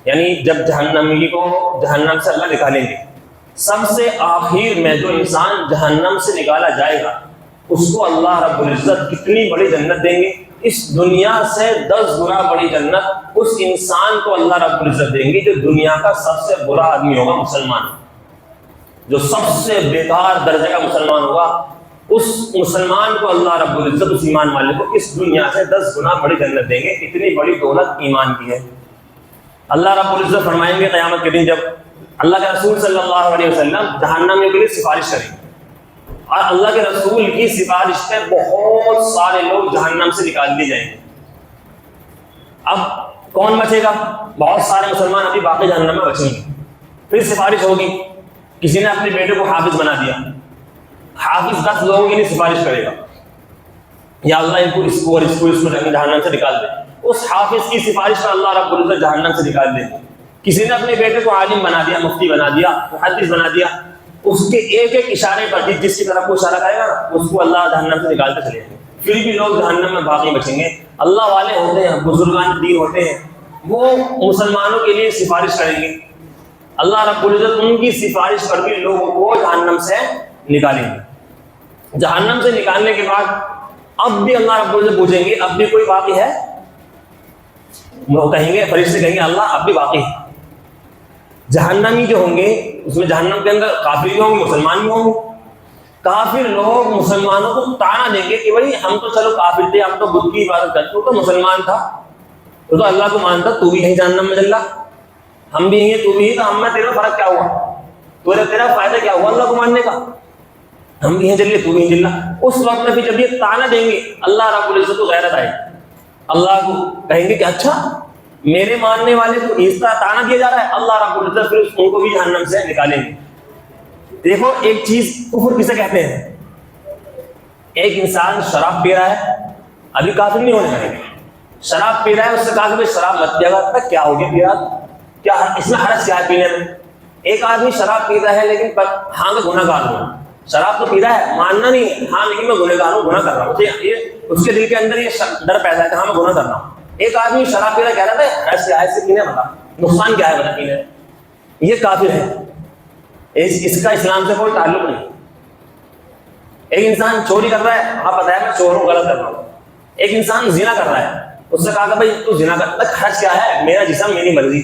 یعنی جب جہنمی کو جہنم سے اللہ نکالیں گے، سب سے آخر میں جو انسان جہنم سے نکالا جائے گا اس کو اللہ رب العزت کتنی بڑی جنت دیں گے، اس دنیا سے 10 گنا بڑی جنت اس انسان کو اللہ رب العزت دیں گے جو دنیا کا سب سے برا آدمی ہوگا، مسلمان، جو سب سے بیکار درجے کا مسلمان ہوگا، اس مسلمان کو اللہ رب العزت اس ایمان والے کو اس دنیا سے 10 گنا بڑی جنت دیں گے۔ اتنی بڑی دولت ایمان کی ہے۔ اللہ رب العزت فرمائیں گے قیامت کے دن جب اللہ کے رسول صلی اللہ علیہ وسلم جہنم کے لیے سفارش کریں گے، اور اللہ کے رسول کی سفارش پہ بہت سارے لوگ جہنم سے نکال دیے جائیں گے۔ اب کون بچے گا؟ بہت سارے مسلمان ابھی باقی جہنم میں بچیں گے۔ پھر سفارش ہوگی، کسی نے اپنے بیٹے کو حافظ بنا دیا، حافظ 10 لوگوں کے لیے سفارش کرے گا، یا اللہ ان کو اس کو جہنم سے نکال دے۔ اس حافظ کی سفارش پر اللہ رب العزت جہنم سے نکال دے۔ کسی نے اپنے بیٹے کو عالم بنا دیا، مفتی بنا دیا، محدث بنا دیا، اس کے ایک ایک اشارے پر جس کی طرف وہ اشارہ کرے گا اس کو اللہ جہنم سے نکالتے چلے جائیں گے۔ پھر بھی لوگ جہنم میں باقی بچیں گے۔ اللہ والے ہوتے ہیں، بزرگان دین ہوتے ہیں، وہ مسلمانوں کے لیے سفارش کریں گے، اللہ رب العزت ان کی سفارش پر بھی لوگوں کو جہنم سے نکالیں گے۔ جہنم سے نکالنے کے بعد اب بھی اللہ رب العزت پوچھیں گے اب بھی کوئی باقی ہے؟ وہ کہیں گے، فرشتے کہیں گے اللہ اب بھی باقی ہے۔ جہنمی جو ہوں گے اس میں جہنم کے اندر کافر بھی ہوں گے، مسلمان بھی ہوں گے۔ کافر لوگ مسلمانوں کو تانا دیں گے کہ بھائی ہم تو چلو کافر تھے، ہم تو بت کی عبادت کرتے، تو مسلمان تھا، تو اللہ کو مانتا، تو بھی یہیں جہنم میں جل رہا، ہم بھی ہیں تو بھی، تو ہم میں تیرا فرق کیا ہوا؟ تیرا فائدہ کیا ہوا اللہ کو ماننے کا؟ ہم بھی ہیں جل رہے، تو بھی ہیں جل رہا۔ اس وقت میں بھی جب یہ تانا دیں گے اللہ رب العزت کو غیرت آئے، اللہ کو کہیں گے کہ اچھا میرے ماننے والے کو اس طرح تانا دیا جا رہا ہے، اللہ رب العزت پھر ان کو بھی جہنم سے نکالیں گے۔ دیکھو ایک چیز کفر کسے کہتے ہیں؟ ایک انسان شراب پی رہا ہے، ابھی کافر نہیں ہونے لگے، شراب پی رہا ہے، اس سے کہا کہ بھائی شراب مت پیا کر، کیا ہو گیا پی رہا، کیا اس میں حرج کیا ہے پینے میں؟ ایک آدمی شراب پیتا ہے لیکن ہاں میں گناہ گار ہوں، شراب تو پی رہا ہے، ماننا نہیں ہے، ہاں لیکن میں گناہ گار ہوں، گناہ کر رہا ہوں، اس کے دل کے اندر یہ ڈر پیدا ہے کہ ہاں میں گناہ کر رہا ہوں۔ ایک آدمی شراب پی رہا کہہ رہا تھا حرج کیا ہے سے پینے، بتا نقصان کیا ہے بتا پینے، یہ کافر ہے، اس کا اسلام سے کوئی تعلق نہیں۔ ایک انسان چوری کر رہا ہے، ہاں پتہ ہے میں چور ہوں، غلط کر رہا ہوں۔ ایک انسان زنا کر رہا ہے، اس سے کہا کہ بھائی تو زنا کر، حرج کیا ہے، میرا جسم میری مرضی،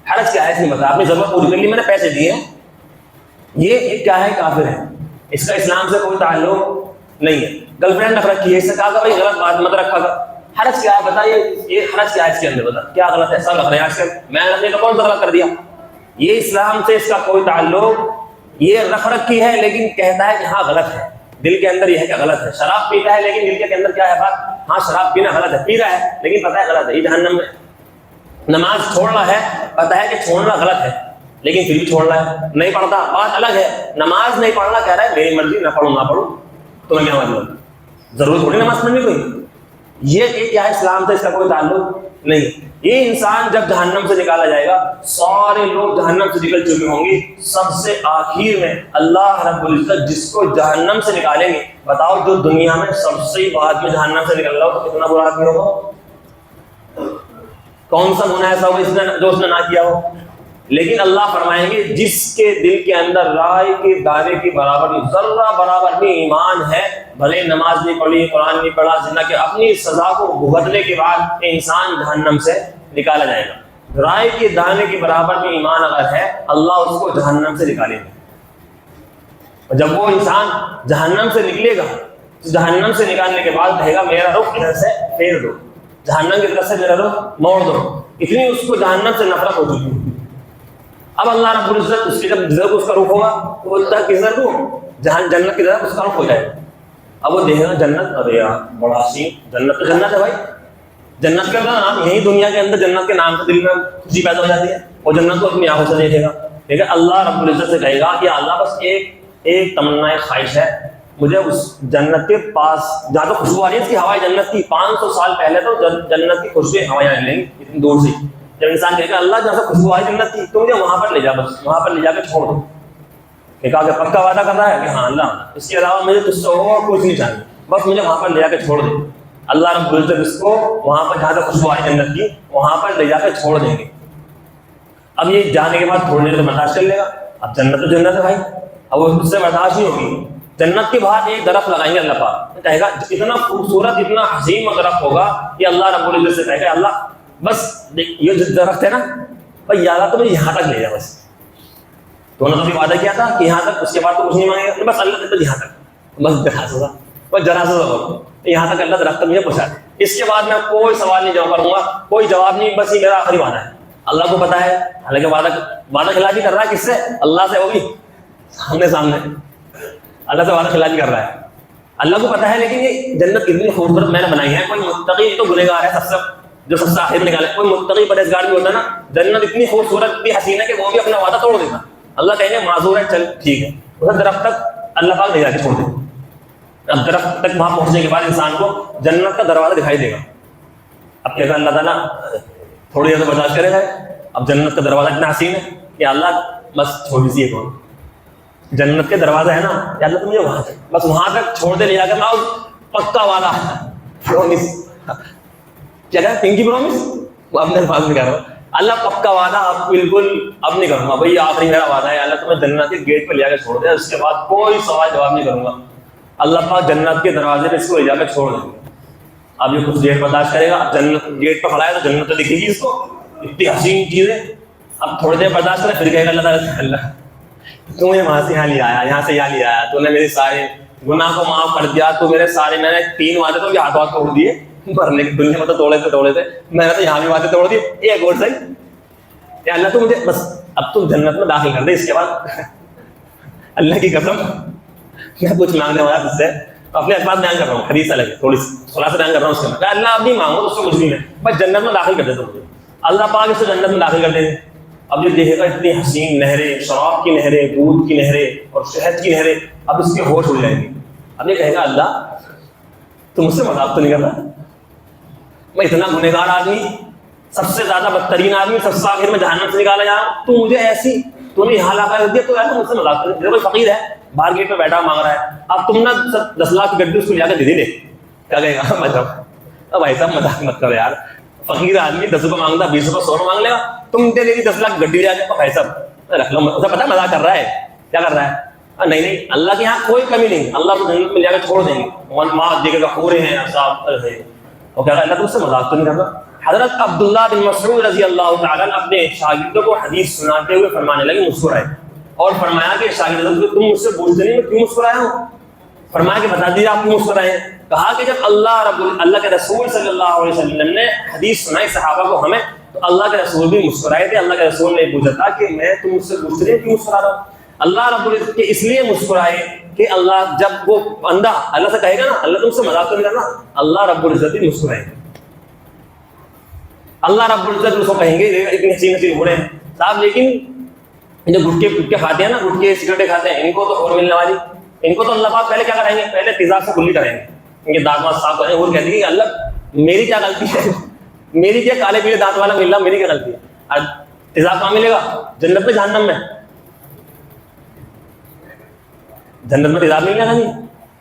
حرج کیا ہے اس نے بتا، اپنی ضرورت پوری کر لی، میں نے پیسے دیے، یہ کیا ہے، کافر ہے، اس کا اسلام سے کوئی تعلق نہیں ہے۔ گرل فرینڈ رکھ رکھی ہے، اس سے کہا کہ بھائی غلط بات مت رکھا کر، حرج کیا ہے بتا، یہ حرج کیا ہے اس کے اندر بتا، کیا غلط ہے، سب رکھ رہے ہیں آج کل، میں نے رکھنے کا کون سا غلط کر دیا؟ یہ اسلام سے اس کا کوئی تعلق، یہ رکھ رکھی ہے لیکن کہتا ہے کہ ہاں غلط ہے، دل کے اندر یہ ہے کہ غلط ہے۔ شراب پیتا ہے لیکن دل کے اندر کیا ہے بات، ہاں شراب پینا غلط ہے، پی رہا ہے لیکن پتہ ہے غلط ہے، یہ جہنم میں۔ نماز چھوڑنا ہے، پتہ ہے کہ چھوڑنا غلط ہے لیکن پھر بھی چھوڑ رہا ہے، نہیں پڑھتا، بات الگ ہے، نماز نہیں پڑھنا کہہ رہا ہے میری مرضی، نہ پڑھوں نہ پڑھوں، تمہیں کیا مطلب، ضرورت تھوڑی نماز پڑھنے کوئی، یہ کیا ہے، اسلام سے اس کا کوئی تعلق نہیں۔ یہ انسان جب جہنم سے نکالا جائے گا، سارے لوگ جہنم سے نکل چکے ہوں گے، سب سے آخر میں اللہ رب العزت جس کو جہنم سے نکالیں گے، بتاؤ جو دنیا میں سب سے بعد میں جہنم سے نکل رہا ہو تو کتنا برا آدمی ہوگا، کون سا گناہ ایسا ہوگا جو اس نے نہ کیا ہو۔ لیکن اللہ فرمائیں گے جس کے دل کے اندر رائے کے دانے کی برابر ذرہ برابر بھی ایمان ہے، بھلے نماز نہیں پڑھی، قرآن نہیں پڑھا، زنا کہ اپنی سزا کو بھگتنے کے بعد انسان جہنم سے نکالا جائے گا، رائے کے دانے کے برابر بھی ایمان اگر ہے اللہ اس کو جہنم سے نکالے گا۔ جب وہ انسان جہنم سے نکلے گا تو جہنم سے نکالنے کے بعد کہے گا میرا رخ ادھر سے پھیر دو، جہنم کی طرف سے میرا رخ موڑ دو، اتنی اس کو جہنم سے نفرت ہو چکی ہے۔ اب اللہ رب العزت اس کی جب اس کا رخ ہوگا تو وہ کس طرف کو جنت کی طرف اس کا رخ ہو جائے گا۔ اب وہ دیکھے گا جنت، ارے یار بڑا سین، جنت تو جنت ہے بھائی، جنت کا نام یہی دنیا کے اندر جنت کے نام سے دل میں خوشی پیدا ہو جاتی ہے، اور جنت کو اپنی آنکھوں سے دیکھے گا، لیکن اللہ رب العزت سے کہے گا کہ اللہ بس ایک تمنا خواہش ہے، مجھے اس جنت کے پاس جہاں تو خوشبو آ رہی ہے اس کی ہوائیں جنت کی، 500 سال پہلے تو جنت کی خوشبو ہوائیں لیں گی اتنی دور سے، جب انسان کہے گا اللہ جہاں سے خوشبو آئی جنت کی تو مجھے وہاں پر لے جا، بس وہاں پر لے جا کے چھوڑ دو، کہ کہا کہ پکا وعدہ کر رہا ہے کہ ہاں اللہ اس کے علاوہ مجھے تجھ سے اور کچھ نہیں چاہیے، بس مجھے وہاں پر لے جا کے چھوڑ دے۔ اللہ رب العزت اس کو وہاں پر جہاں سے خوشبو آئی جنت کی وہاں پر لے جا کے چھوڑ دیں گے۔ اب یہ جانے کے بعد تھوڑی دیر برداشت کر لے گا. اب جنت تو جنت ہے بھائی, اب وہ اس سے برداشت نہیں ہوگی. جنت کے باہر ایک درخت لگائیں گے اللہ پاک, کہے گا اتنا خوبصورت اتنا حسین درخت ہوگا کہ اللہ رب العزت سے کہے گا اللہ بس یہ جو درخت ہے نا بھائی یاد تو مجھے یہاں تک لے جا بس. تو انہوں نے بھی وعدہ کیا تھا کہ یہاں تک, اس کے بعد تو کچھ نہیں مانگے گا, بس اللہ تک یہاں تک, بس ذرا سا یہاں تک اللہ درخت مجھے پہنچا. اس کے بعد میں کوئی سوال نہیں جواب کروں گا, کوئی جواب نہیں, بس یہ میرا آخری وعدہ ہے. اللہ کو پتا ہے, حالانکہ وعدہ خلافی کر رہا ہے کس سے, اللہ سے, وہ بھی سامنے اللہ سے وعدہ خلافی کر رہا ہے. اللہ کو پتا ہے لیکن یہ جنت کتنی خوبصورت میں نے بنائی ہے. کوئی متقی تو گنہگار ہے سب سے, جو سب سے آخر میں نکالا, کوئی متقی پرہیزگار بھی ہوتا ہے نا, جنت اتنی خوبصورت اتنی حسین ہے کہ وہ بھی اپنا وعدہ توڑ دیتا. اللہ کہیں گے معذور ہے, چل ٹھیک ہے, اس درخت تک اللہ پاک لے جا کے چھوڑ دے. اب درخت تک وہاں پہنچنے کے بعد انسان کو جنت کا دروازہ دکھائی دے گا. اب کہتا اللہ تعالیٰ تھوڑی دیر برداشت کرے گا. اب جنت کا دروازہ اتنا حسین ہے کہ اللہ بس چھوڑی سی ہے, جنت کے دروازہ ہے نا یا اللہ تم مجھے وہاں تک, بس وہاں تک چھوڑ دے, لے جا کر لاؤ پکا وعدہ, پرومس, کیا کہا پنکی پرومس, وہ اپنے الفاظ میں کہہ رہا ہوں, اللہ پکا وعدہ اب بالکل اب نہیں کروں گا بھائی, آخری میرا وعدہ ہے, اللہ تمہیں جنت کے گیٹ پہ لے جا کے چھوڑ دے, اس کے بعد کوئی سوال جواب نہیں کروں گا. اللہ پاک جنت کے دروازے پہ اس کو لے جا کے چھوڑ دیں گے. اب یہ کچھ دیر برداشت کرے گا, جنت گیٹ پہ کھڑا ہے تو جنت تو دکھے گی اس کو, اتنی حسین چیز ہے. اب تھوڑی دیر برداشت کرے, پھر کہے گا اللہ تعالیٰ اللہ تو مجھے وہاں سے یہاں لے آیا, یہاں سے یہاں لے آیا, تو نے میرے سارے گناہ کو معاف کر دیا, تو میرے سارے, میں نے 3 وعدے تو ہاتھ توڑ دیے مرنے کی دنیا میں, تو توڑے تھے میں نے تو یہاں بھی وعدے توڑ دیے, ایک اور صحیح اللہ تو مجھے بس اب تم جنت میں داخل کر دے. اس کے بعد اللہ کی قسم میں کچھ مانگنے والا تجھ سے, اپنے الفاظ بیان کر رہا ہوں, حدیث الگ ہے, تھوڑی خلاصہ بیان کر رہا ہوں. اس کے بعد اللہ اب نہیں مانگو تو اس کو کچھ نہیں ہے, بس جنت میں داخل کر دے. تو اللہ پاک اس کو جنت میں داخل کر دے. اب یہ دیکھے گا اتنی حسین نہریں, شراب کی نہریں, دودھ کی نہریں اور شہد کی نہریں, اب اس کے ہوش اڑ جائیں گے. اب یہ کہے گا اللہ تم مجھ سے مذاق تو نہیں کر رہا, میں اتنا گنہگار آدمی, سب سے زیادہ بدترین آدمی, سب سے آخر میں جہنم سے نکالا جا, تو مجھے ایسی تو نے یہاں لا کر دیا, تو یار مجھ سے مذاق کر, کوئی فقیر ہے باہر گیٹ پہ بیٹھا مانگ رہا ہے, اب تم نا 10 لاکھ کی گڈی اس کو لے جا کے دے دے, کیا کہے گا مطلب اب بھائی صاحب مذاق مت کرو یار, فقیر آدمی 10 روپے مانگتا 20 روپے 100 روپے مانگ لے گا, تم دے دے گی 10 لاکھ گڈی لے جا کے, بھائی صاحب رکھ لو, اسے پتا مذاق کر رہا ہے, کیا کر رہا ہے, نہیں اللہ کے یہاں کوئی کمی نہیں, اللہ کو جنت میں لے جا کے چھوڑ دیں گے. ماں دیکھے گا پورے ہیں صاحب ہے, اور کہہ رہا اللہ تم سے مذاق تو نہیں کر رہا. حضرت عبداللہ بن مسعود رضی اللہ تعالیٰ اپنے شاگردوں کو حدیث سناتے ہوئے فرمانے لگے, مسکرائے اور فرمایا کہ شاگردوں تم مجھ سے پوچھتے نہیں میں کیوں مسکرایا ہوں, فرمایا کہ بتا دیجیے آپ کیوں مسکرائے ہیں. کہا کہ جب اللہ کے رسول صلی اللہ علیہ وسلم نے حدیث سنائی صحابہ کو ہمیں, تو اللہ کے رسول بھی مسکرائے تھے. اللہ کے رسول نے پوچھا تھا کہ میں تم مجھ سے پوچھتے نہیں کیوں مسکرا رہا ہوں. اللہ رب العزت کے اس لیے مسکرائے کہ اللہ جب وہ بندہ اللہ سے کہے گا نا اللہ تم سے مذاق تو نہیں کرنا, اللہ رب العزت بھی مسکرائے گا. اللہ رب العزت اس کو کہیں گے اتنی حسین حسین گھوڑے ہیں صاحب, لیکن جو گٹکے کھاتے ہیں نا, گٹکے سگریٹیں کھاتے ہیں, ان کو تو اور ملنے والی, ان کو تو اللہ پاک پہلے کیا کریں گے, پہلے تیزاب سے کلی کریں گے, ان کے دانت وانت صاف کریں گے, اور کہتے ہیں کہ اللہ میری کیا غلطی ہے, میری کیا کالے پیلے دانت والا مل رہا, میری کیا غلطی ہے. تیزاب کہاں ملے گا, جنت میں جہنم میں, جنت میں تیزاب ملے گا نہیں,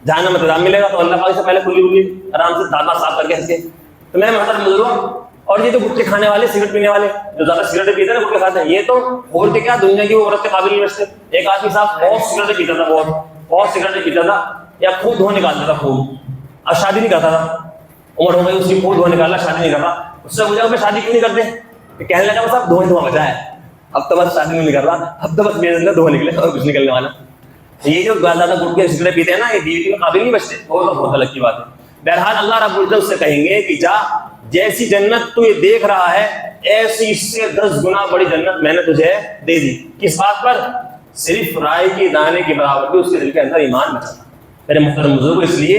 جہنم میں تیزاب ملے گا. تو اللہ پاک سے پہلے کلی آرام سے دانت صاف کر کے ہنس کے. تو میرے محترم بزرگوں, اور یہ جو گٹکے کھانے والے, سگریٹ پینے والے, جو زیادہ سگریٹ پیتے ہیں نا گٹکے کھاتے ہیں, یہ تو اور کے کیا دنیا کی وہ عورت کے قابل نہیں بچتے. ایک آدمی صاحب بہت سگریٹ پیتا تھا, بہت سگریٹ پیتا تھا, یا خود دھواں نکالتا تھا خوب, اور شادی نہیں کرتا تھا, عمر ہو گئی اس کی, خود دھواں نکالا, شادی نہیں کرتا. اس سے پوچھا کہ شادی کیوں نہیں کرتے, کہنے لگا وہ صاحب دھواں بچا ہے, اب تو بس شادی نہیں کر رہا, اب تو بس میرے اندر دھواں نکلے اور کچھ نکلنے والا. یہ جو زیادہ گٹکے سگریٹ پیتے ہیں نا, یہ بیوی کے قابل نہیں بچتے, وہ تو بہت الگ کی بات ہے. بہرحال اللہ رب العزت اس سے کہیں گے کہ جا, جیسی جنت تو یہ دیکھ رہا ہے ایسی اس سے 10 گنا بڑی جنت میں نے تجھے دے دی. کس بات پر, صرف رائے کے دانے کے برابر بھی اس کے دل کے اندر ایمان بچا تھا. میرے محترم بزرگ, اس لیے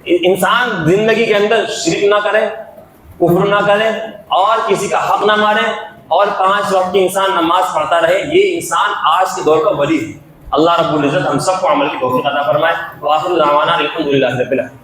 انسان زندگی کے اندر شرک نہ کرے, کفر نہ کرے, اور کسی کا حق نہ مارے, اور 5 وقت کی انسان نماز پڑھتا رہے, یہ انسان آج کے دور کا ولی ہے. اللہ رب العزت ہم سب کو عمل کی توفیق عطا فرمائے. وآخر دعوانا الحمدللہ رب العالمین.